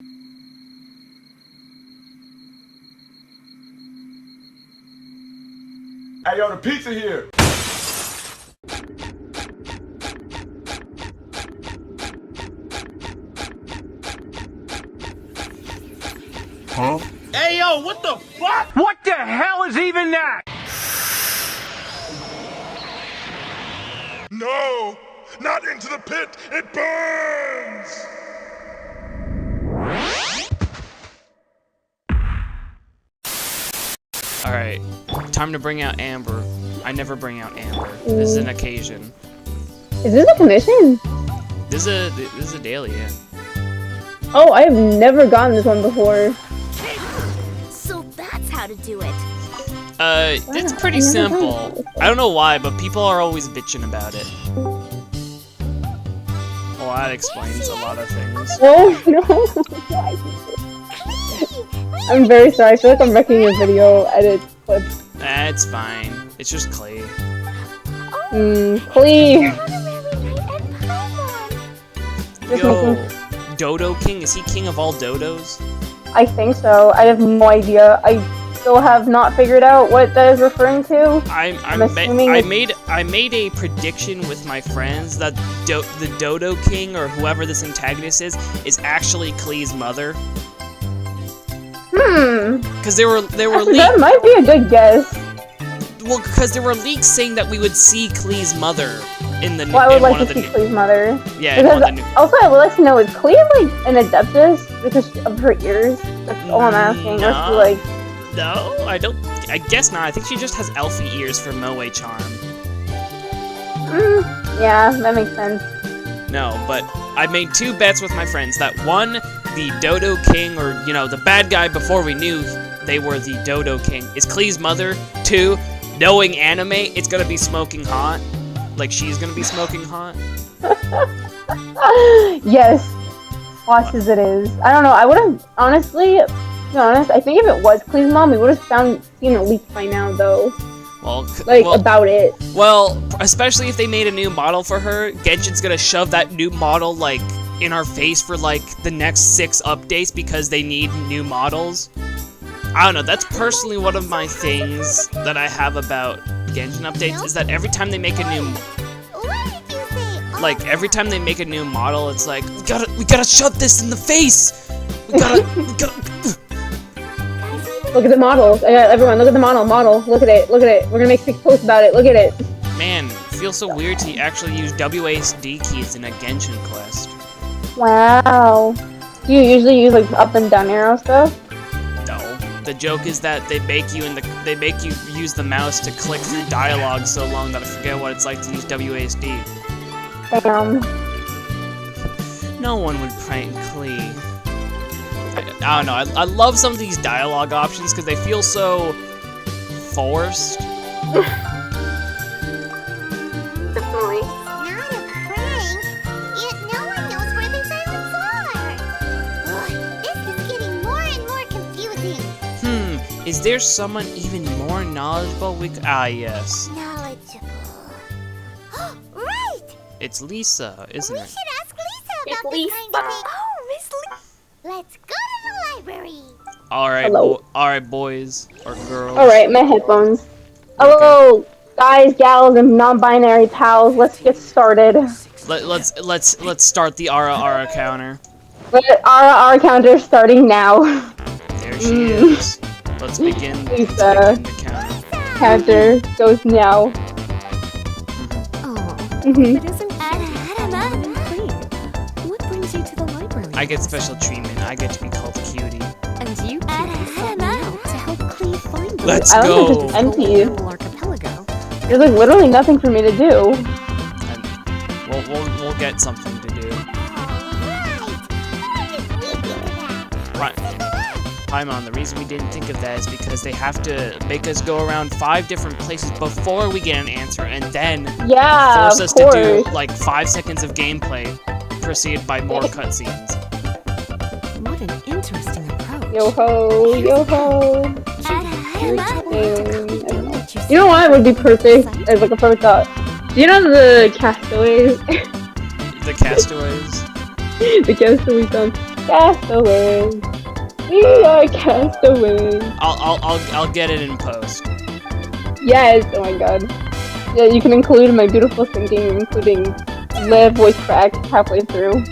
Hey, yo, the pizza here. Huh? Hey, yo, what the fuck? What the hell is even that? No! Not into the pit! It burns! Alright, time to bring out Amber. I never bring out Amber. This is an occasion. Is this a commission? This is a daily, yeah. Oh, I have never gotten this one before. So that's how to do it. It's pretty simple. I don't know why, but people are always bitching about it. Well, that explains a lot of things. Oh no! I'm very sorry. I feel like I'm wrecking your video edit clips. It's fine. It's just clay. Please. Yo, Dodo King? Is he king of all dodos? I think so. I have no idea. I still have not figured out what that is referring to. I made a prediction with my friends that the Dodo King, or whoever this antagonist is actually Klee's mother. Because there were leaks. That might be a good guess. Well, because there were leaks saying that we would see Klee's mother in the new. Well, I would like to see Klee's mother. Yeah, because also I would like to know, is Klee like an Adeptus because of her ears? That's all I'm asking. No. Or is she like... No, I don't. I guess not. I think she just has elfy ears for Moe charm. Yeah, that makes sense. No, but I made two bets with my friends that one, the Dodo King, or you know, the bad guy before we knew they were the Dodo King, is Klee's mother. Two, knowing anime, it's gonna be smoking hot. Like she's gonna be smoking hot. Yes. Watch as it is. I don't know, I would've, honestly, to be honest, I think if it was Klee's mom, we would've seen it leaked by now, though. Well, about it. Well, especially if they made a new model for her, Genshin's gonna shove that new model, like, in our face for, like, the next 6 updates because they need new models. I don't know, that's personally one of my things that I have about Genshin updates, is that every time they make a new... Like, every time they make a new model, it's like, we gotta shove this in the face! We gotta... Look at the model. Everyone, look at the model. Look at it. We're gonna make 6 posts about it. Look at it. Man, it feels so weird to actually use WASD keys in a Genshin quest. Wow. Do you usually use like up and down arrow stuff? No. The joke is that they make you use the mouse to click through dialogue so long that I forget what it's like to use WASD. Damn. No one would prank Klee. I don't know, I love some of these dialogue options because they feel so forced. Definitely. Not a prank, yet no one knows where these islands are. Ugh, this is getting more and more confusing. Is there someone even more knowledgeable yes. Knowledgeable. Right! It's Lisa, isn't it? We should ask Lisa about the kind of thing. Oh, Miss Lisa. Let's go to the library. Alright, boys or girls. Alright, my headphones. Hello, guys, gals, and non-binary pals. Let's get started. Let's start the Ara counter. Our counter starting now. There she is. Let's begin Lisa. the counter. Counter goes now. It isn't What brings you to the library? I get special treatment. I get to be called Cutie. And you can out to help Klee find them. Let's I go. don't think it's empty. Archipelago. There's like literally nothing for me to do. We'll get something to do. Right. Paimon, the reason we didn't think of that is because they have to make us go around 5 different places before we get an answer, and then force us to do like 5 seconds of gameplay, preceded by more cutscenes. What an interesting approach. Yo ho, yo ho. You know what would be perfect? As like a perfect thought. Do you know the castaways? The castaways. The castaway song. castaways. We are castaways. I'll get it in post. Yes, oh my god. Yeah, you can include my beautiful singing, including live voice crack halfway through.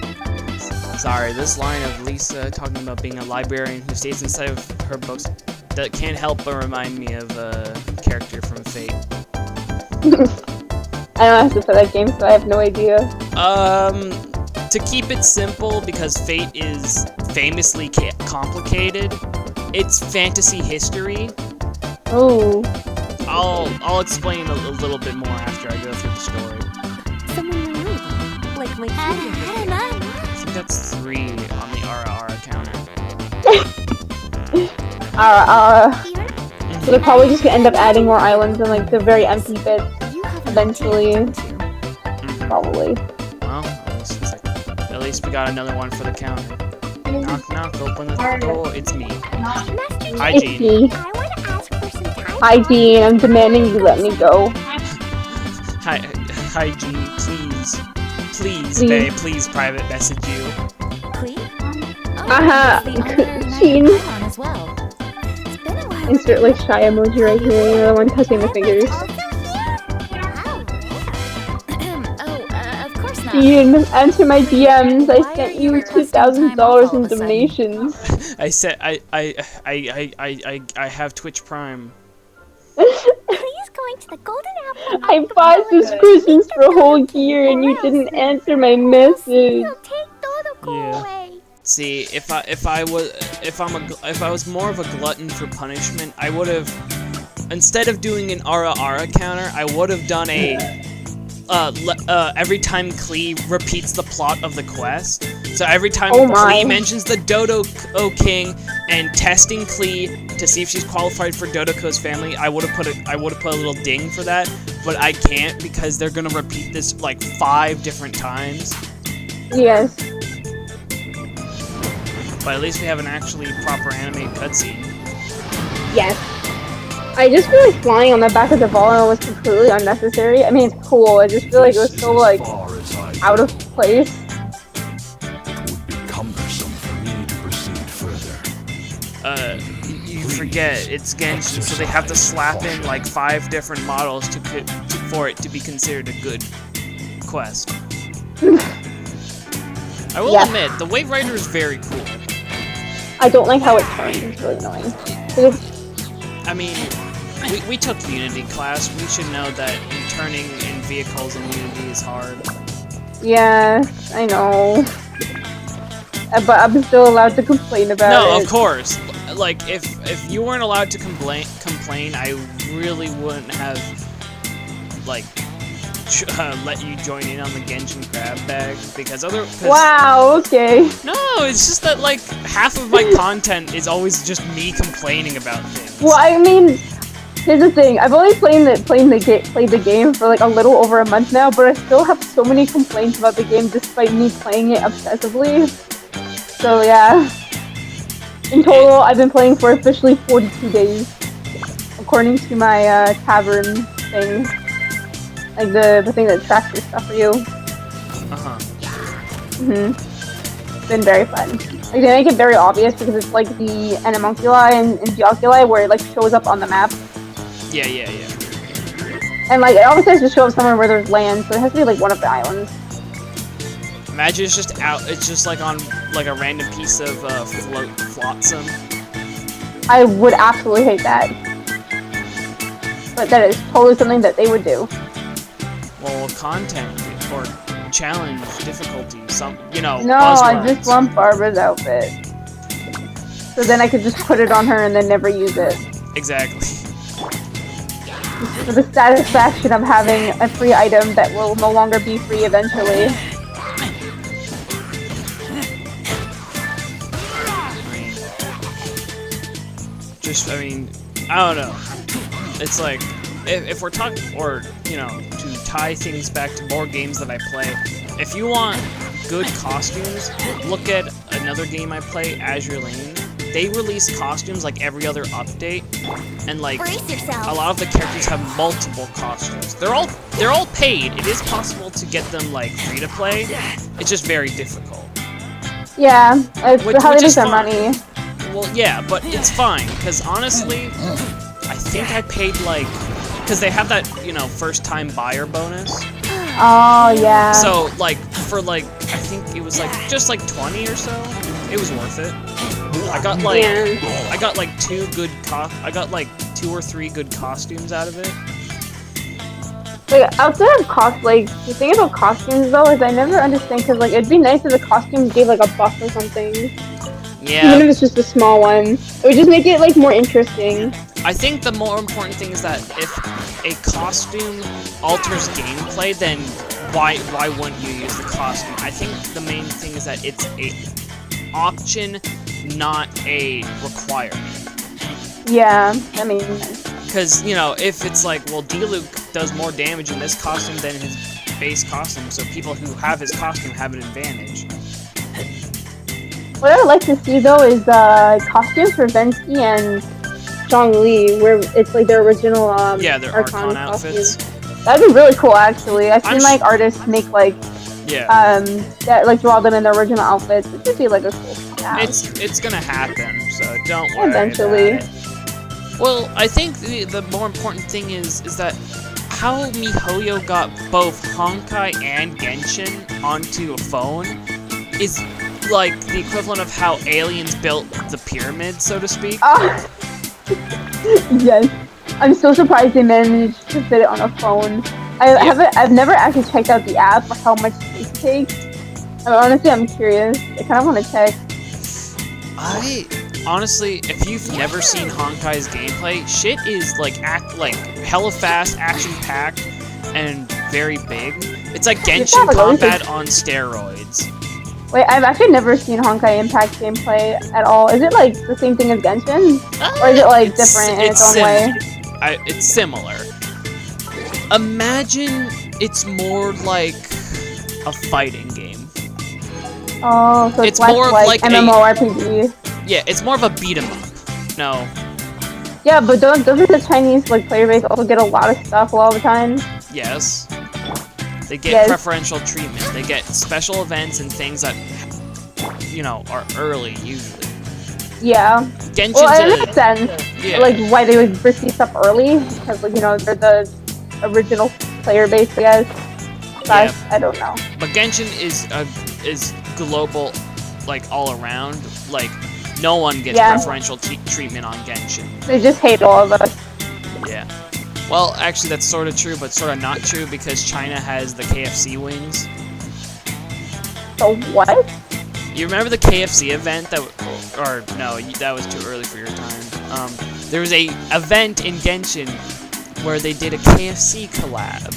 Sorry, this line of Lisa talking about being a librarian who stays inside of her books that can't help but remind me of a character from Fate. I don't have to play that game, so I have no idea. To keep it simple, because Fate is famously complicated, it's fantasy history. Oh. I'll explain a little bit more after I go through the story. Someone relatable, like my friend. I think that's 3 on the Ara counter. So they're probably just gonna end up adding more islands and like the very empty bits eventually. Probably. Well, at least we got another one for the counter. Knock knock, open the door, it's me. Hi, It's Gene. me. I want to ask for some time. Hi, Dean. I'm demanding you let me go. Hi, Gene, please. Please, Please. babe, please private message you. Clee? Aha! Gene. As well. It's been a while. Insert like shy emoji right here. You're the one touching the fingers. Also here? Wow, Of course not. Dean, answer my DMs. I sent you $2,000 in donations. I said I have Twitch Prime. please going to the Golden Apple. I bought subscriptions for a whole year and you didn't answer my message. You'll take Dodo Yeah. away. See, if I was more of a glutton for punishment, I would have, instead of doing an Ara counter, I would have done a every time Klee repeats the plot of the quest. So every time Klee mentions the Dodo King and testing Klee to see if she's qualified for Dodoko's family, I would have put a little ding for that, but I can't because they're gonna repeat this like 5 different times. Yes. But at least we have an actually proper animated cutscene. Yes. I just feel like flying on the back of the volleyball was completely unnecessary. I mean, it's cool. I just feel like it was so, like, out of place. Cumbersome for me to proceed further. You forget, it's Genshin, so they have to slap in like 5 different models for it to be considered a good quest. I will admit, the Wave Rider is very cool. I don't like how it turns. It's really annoying. I mean, we took Unity class. We should know that turning in vehicles in Unity is hard. Yeah, I know. But I'm still allowed to complain about it. No, of course. Like, if you weren't allowed to complain, I really wouldn't have, like, let you join in on the Genshin Grab Bag, because Wow, okay. No, it's just that, like, half of my content is always just me complaining about things. Well, I mean, here's the thing. I've only played the game for like a little over a month now, but I still have so many complaints about the game despite me playing it obsessively. So yeah. In total, I've been playing for officially 42 days, according to my tavern thing. Like the thing that tracks your stuff for you. It's been very fun. Like, they make it very obvious because it's like the Animunculi and Geoculi where it like shows up on the map. Yeah. And like it always has to show up somewhere where there's land, so it has to be like one of the islands. Imagine it's just it's just like on like a random piece of flotsam. I would absolutely hate that. But that is totally something that they would do. Well, content or challenge difficulty, No, buzzwords. I just want Barbara's outfit. So then I could just put it on her and then never use it. Exactly. For the satisfaction of having a free item that will no longer be free eventually. I mean, I don't know. It's like, if we're talking, or, to tie things back to more games that I play, if you want good costumes, look at another game I play, Azure Lane. They release costumes like every other update, and like, a lot of the characters have multiple costumes. They're all paid. It is possible to get them like free to play. It's just very difficult. Yeah, it's Which how they make is their fine. money. Well, yeah, but it's fine, because honestly, I think I paid like, because they have that, you know, first-time buyer bonus. Oh, yeah. So, like, for like, I think it was like, just like 20 or so, it was worth it. I got like, I got like 2 or 3 good costumes out of it. Like, outside of like, the thing about costumes, though, is I never understand, because, like, it'd be nice if the costume gave, like, a buff or something. Yeah. Even if it's just a small one. It would just make it, like, more interesting. I think the more important thing is that if a costume alters gameplay, then why wouldn't you use the costume? I think the main thing is that it's a option, not a requirement. Yeah, that makes sense. Because, you know, if it's like, well, D-Luke does more damage in this costume than his base costume, so people who have his costume have an advantage. What I would like to see, though, is costumes for Vensky and Zhongli, where it's like their original yeah, their Archon outfits. That'd be really cool, actually. I've seen like artists make like that, like draw them in their original outfits. It should be like a cool style. It's gonna happen, so don't worry eventually. about it. Well, I think the more important thing is that how MiHoYo got both Honkai and Genshin onto a phone is like the equivalent of how aliens built the pyramid, so to speak. Yes, I'm so surprised they managed to fit it on a phone. I've never actually checked out the app for how much space it takes. Honestly, I'm curious. I kind of want to check. Honestly, if you've never seen Honkai's gameplay, shit is like hella fast, action-packed, and very big. It's like Genshin combat on steroids. Wait, I've actually never seen Honkai Impact gameplay at all. Is it like the same thing as Genshin? Or is it like different in its own way? It's similar. Imagine it's more like a fighting game. Oh, so it's more like MMORPG. Yeah, it's more of a beat 'em up. No. Yeah, but doesn't the Chinese like player base also get a lot of stuff all the time? Yes. They get preferential treatment. They get special events and things that, you know, are early usually. Yeah. Genshin's well, it makes sense. Yeah. Like why they would receive stuff early because, like, you know, they're the original player base, I guess. But I don't know. But Genshin is global, like all around. Like no one gets preferential treatment on Genshin. They just hate all of us. Yeah. Well, actually, that's sort of true, but sort of not true because China has the KFC wings. So what? You remember the KFC event that, or no, that was too early for your time. There was a event in Genshin where they did a KFC collab.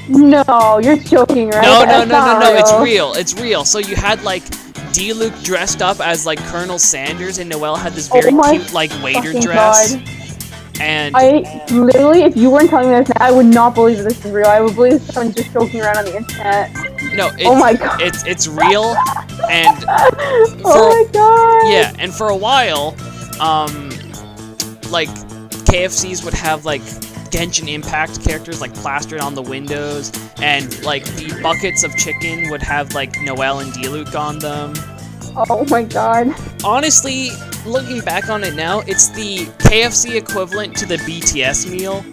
No, you're joking, right? No, it's real. It's real. So you had like D-Luke dressed up as like Colonel Sanders, and Noelle had this very cute like waiter dress. God. And I literally, if you weren't telling me this, I would not believe this is real. I would believe someone just joking around on the internet. No, oh my god, it's real, and oh my god, yeah, and for a while, like KFCs would have like Genshin Impact characters like plastered on the windows, and like the buckets of chicken would have like Noelle and D-Luke on them. Oh my god. Honestly, looking back on it now, it's the KFC equivalent to the BTS meal.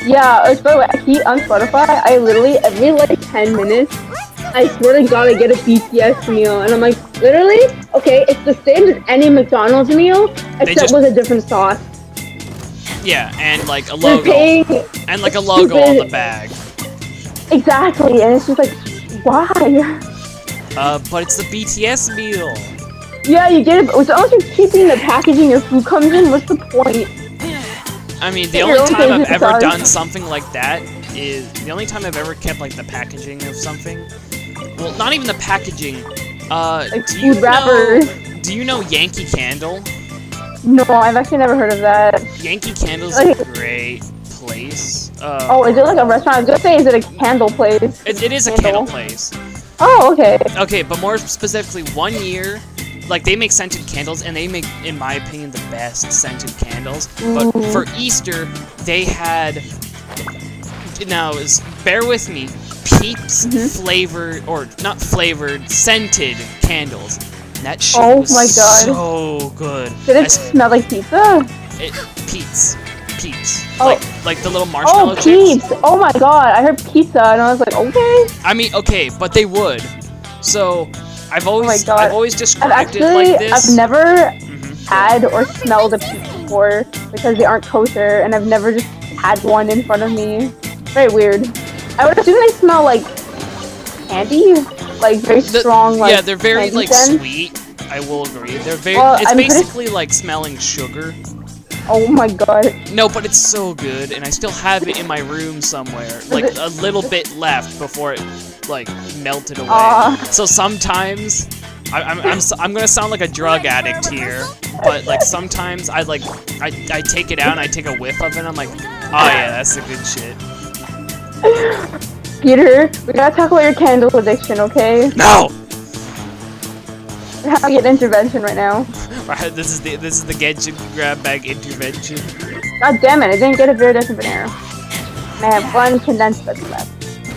Yeah, by the way, on Spotify, I literally, every like 10 minutes, I swear to god I get a BTS meal, and I'm like, literally? Okay, it's the same as any McDonald's meal, except with a different sauce. Yeah, and like a logo. And like a logo on the bag. Exactly, and it's just like, why? But it's the BTS meal. Yeah, you get it, but as you're keeping the packaging your food comes in, what's the point? I mean, the only time I've ever done something like that is... The only time I've ever kept, like, the packaging of something... Well, not even the packaging. Like food wrappers. Do you know Yankee Candle? No, I've actually never heard of that. Yankee Candle's a great place. Oh, is it like a restaurant? I was gonna say, is it a candle place? It is a candle place. Oh, okay. Okay, but more specifically, 1 year... Like, they make scented candles, and they make, in my opinion, the best scented candles. But for Easter, they had... Now, bear with me. Peeps flavored, or not flavored, scented candles. That shit Oh was my god. so good. Did it smell like pizza? Pete's. Oh. Like the little marshmallow Oh, chicks. Pete's! Oh my god, I heard pizza and I was like, okay. I mean, okay, but they would. So, I've always, God. I've always described it I've like this. never had or smelled a pizza before because they aren't kosher, and I've never just had one in front of me. Very weird. I would assume they smell like candy, like very strong. Like yeah, they're very candy like scent. sweet. I will agree. They're very. Well, it's I'm pretty- basically like smelling sugar. Oh my god. No, but it's so good, and I still have it in my room somewhere. Like a little bit left before it like melted away. So sometimes. I'm gonna sound like a drug addict here, but like sometimes I take it out and I take a whiff of it and I'm like, oh yeah, that's the good shit. Peter, we gotta talk about your candle addiction, okay? No! How to get intervention right now. Right, this is the Genshin Grab Bag intervention. God damn it, I didn't get a very different air. And I have one condensed that's left.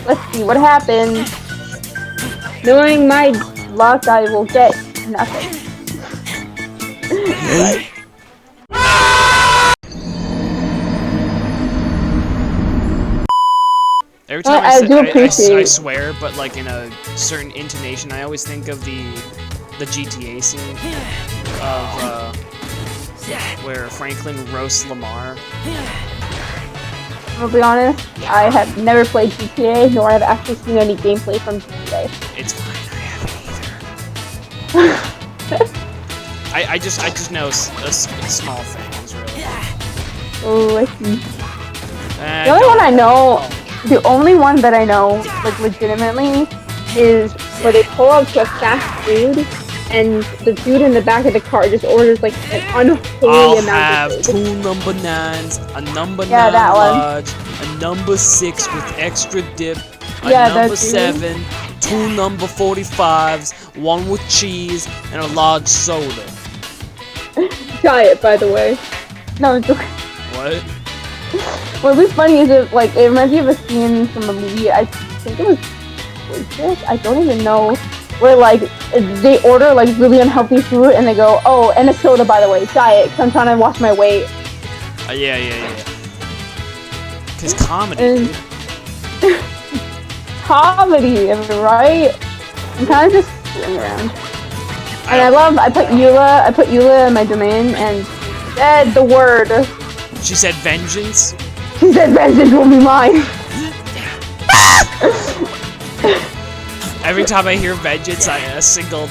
Let's see what happens. Knowing my luck, I will get nothing. Every time I say, do appreciate I swear, but like in a certain intonation, I always think of the GTA scene of where Franklin roasts Lamar. I'll be honest, I have never played GTA, nor have actually seen any gameplay from GTA. It's fine, I haven't either. I just know small things, really. Oh, I see. The only one that I know, like legitimately, is where they pull up to a fast food and the dude in the back of the car just orders like an unholy amount have of food. 2 number 9s, a number 9 that one. large, a number 6 with extra dip, a Yeah, number that's 7, 2 number 45s, 1 with cheese, and a large soda. Diet, by the way. No, it's okay. What? What would be funny is it reminds me of a scene from a movie, I think it was Waitress? I don't even know, where like they order like really unhealthy food and they go, oh, and a soda by the way, diet, because I'm trying to watch my weight. Yeah. Cause comedy, And dude. comedy, am I right? I'm kind of just sitting around. And I put Eula in my domain and she said the word. She said vengeance. She said vengeance will be mine. Every time I hear vengeance, a single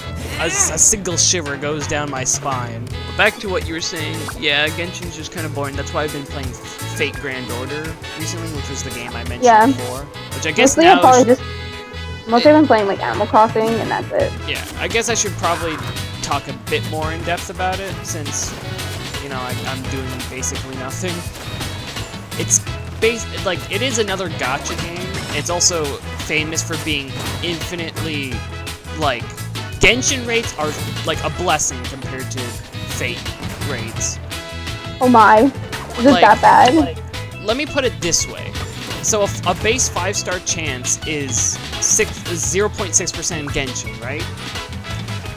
shiver goes down my spine. But back to what you were saying, yeah, Genshin's just kind of boring. That's why I've been playing Fate Grand Order recently, which was the game I mentioned before. Which I guess Mostly Mostly I've been playing like Animal Crossing and that's it. Yeah, I guess I should probably talk a bit more in depth about it since, you know, I'm doing basically nothing. It's it is another gacha game. It's also famous for being infinitely, like, Genshin rates are like a blessing compared to Fate rates. Oh my, is it Like- that bad? Let me put it this way. So a base 5-star chance is 0.6% in Genshin, right?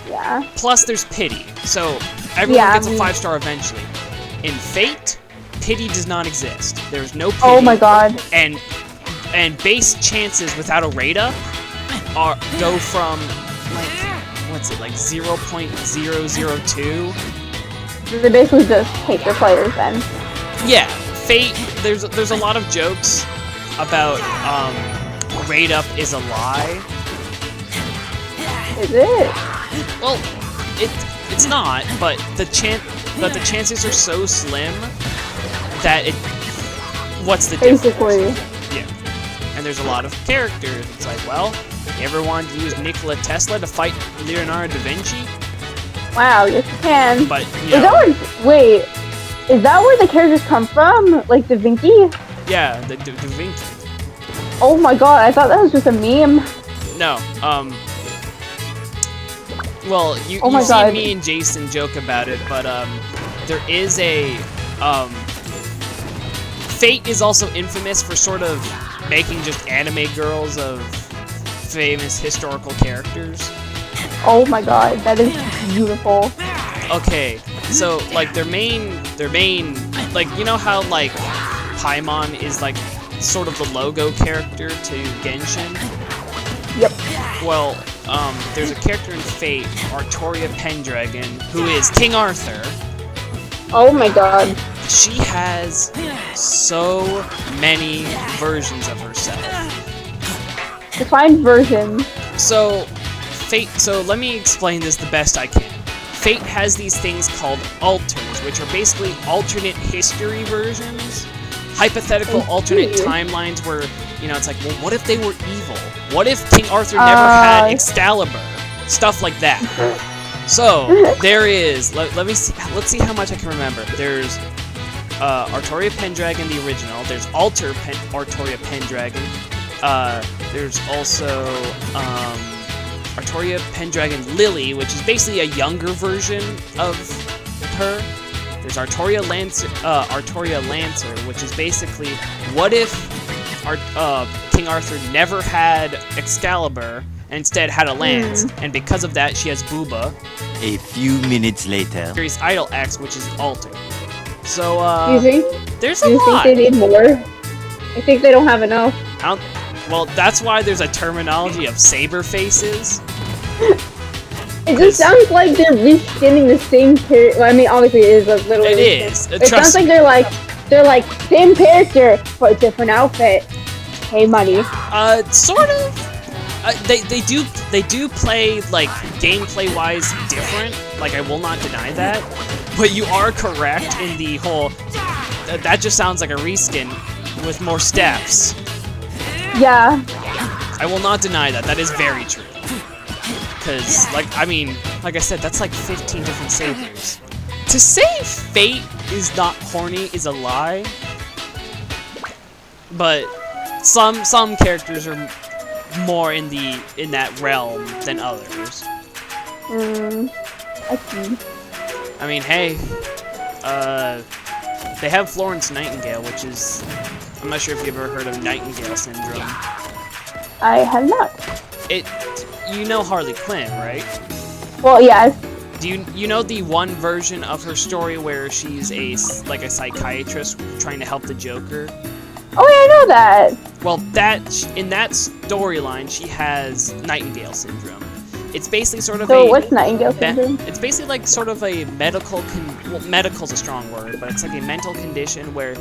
Yeah. Plus there's pity, so everyone Yeah, gets a 5-star eventually. In Fate, pity does not exist. There's no pity. Oh my god. And base chances without a rate up go from like what's it, like 0.002? They basically just hate their players then. Yeah, Fate. There's a lot of jokes about rate up is a lie. Is it? Well, it's not, but the chances are so slim that it. What's the difference? Basically. Yeah. And there's a lot of characters. It's like, well, you ever wanted to use Nikola Tesla to fight Leonardo da Vinci? Wow, yes you can. But you Is know, that where the characters come from? Like Da Vinci? yeah, the da Vinci. Oh my god, I thought that was just a meme. No, well, you Oh my see God. me and Jason joke about it, but there is a Fate is also infamous for sort of making just anime girls of famous historical characters. Oh my god, that is beautiful. Okay, so like their main, like you know how like Paimon is like sort of the logo character to Genshin. Yep. Well, there's a character in Fate, Artoria Pendragon, who is King Arthur. Oh my god. She has so many versions of herself. Define version. So, Fate, so let me explain this the best I can. Fate has these things called alters, which are basically alternate history versions. Hypothetical alternate timelines where, you know, it's like, well, what if they were evil? What if King Arthur never had Excalibur? Stuff like that. So, there is, let's see how much I can remember. There's Artoria Pendragon, the original. There's Artoria Pendragon. There's also Artoria Pendragon Lily, which is basically a younger version of her. There's Artoria Lancer, which is basically, what if King Arthur never had Excalibur and instead had a lance, and because of that she has Booba. A few minutes later. There's Idol X, which is Alter. So, there's a lot. Do you think they need more? I think they don't have enough. Well, that's why there's a terminology of saber faces. It just sounds like they're reskinning the same character. Well, I mean, obviously it is a little. It is. It sounds like they're like same character but different outfit. Hey, money. Sort of. They do play like gameplay wise different. Like I will not deny that. But you are correct in the whole. That just sounds like a reskin with more steps. Yeah. I will not deny that. That is very true. Because, like I said, that's like 15 different sabers. To say Fate is not horny is a lie. But some characters are more in that realm than others. I see. I mean, hey, they have Florence Nightingale, which is, I'm not sure if you've ever heard of Nightingale syndrome. I have not. You know Harley Quinn, right? Well, yes. Do you know the one version of her story where she's a psychiatrist trying to help the Joker? Oh, yeah, I know that. Well, in that storyline, she has Nightingale syndrome. It's basically sort of what's Nightingale syndrome? It's basically like sort of a medical medical's a strong word, but it's like a mental condition where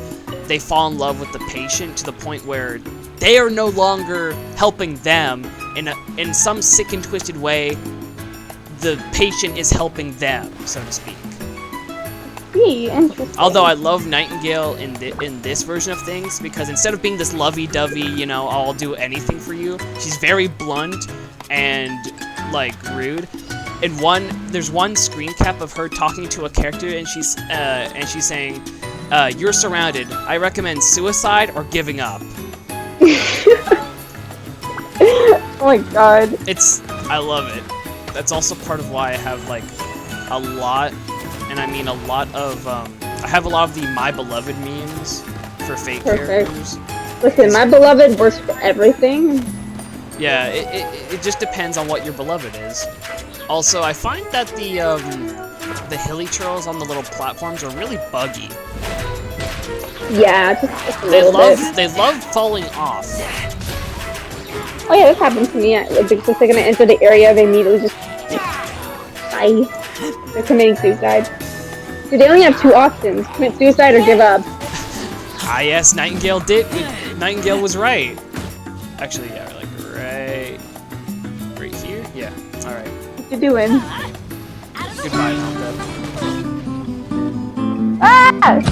they fall in love with the patient to the point where they are no longer helping them. In some sick and twisted way, the patient is helping them, so to speak. Interesting. Although I love Nightingale in this version of things, because instead of being this lovey-dovey, you know, I'll do anything for you, she's very blunt and like rude. There's one screen cap of her talking to a character, and she's saying, "You're surrounded. I recommend suicide or giving up." Oh my god. I love it. That's also part of why I have like a lot, and I mean a lot of I have a lot of the My Beloved memes for Fate characters. Listen, My Beloved works for everything. Yeah, it just depends on what your beloved is. Also, I find that the hilly trails on the little platforms are really buggy. Yeah, just a little bit. They love falling off. Oh yeah, this happened to me. They're gonna enter the area, they immediately just die. They're committing suicide. So they only have two options: commit suicide or give up. Ah, yes, Nightingale was right. Actually, yeah, like right here. Yeah. All right. What you doing? Goodbye, Malka. Ah!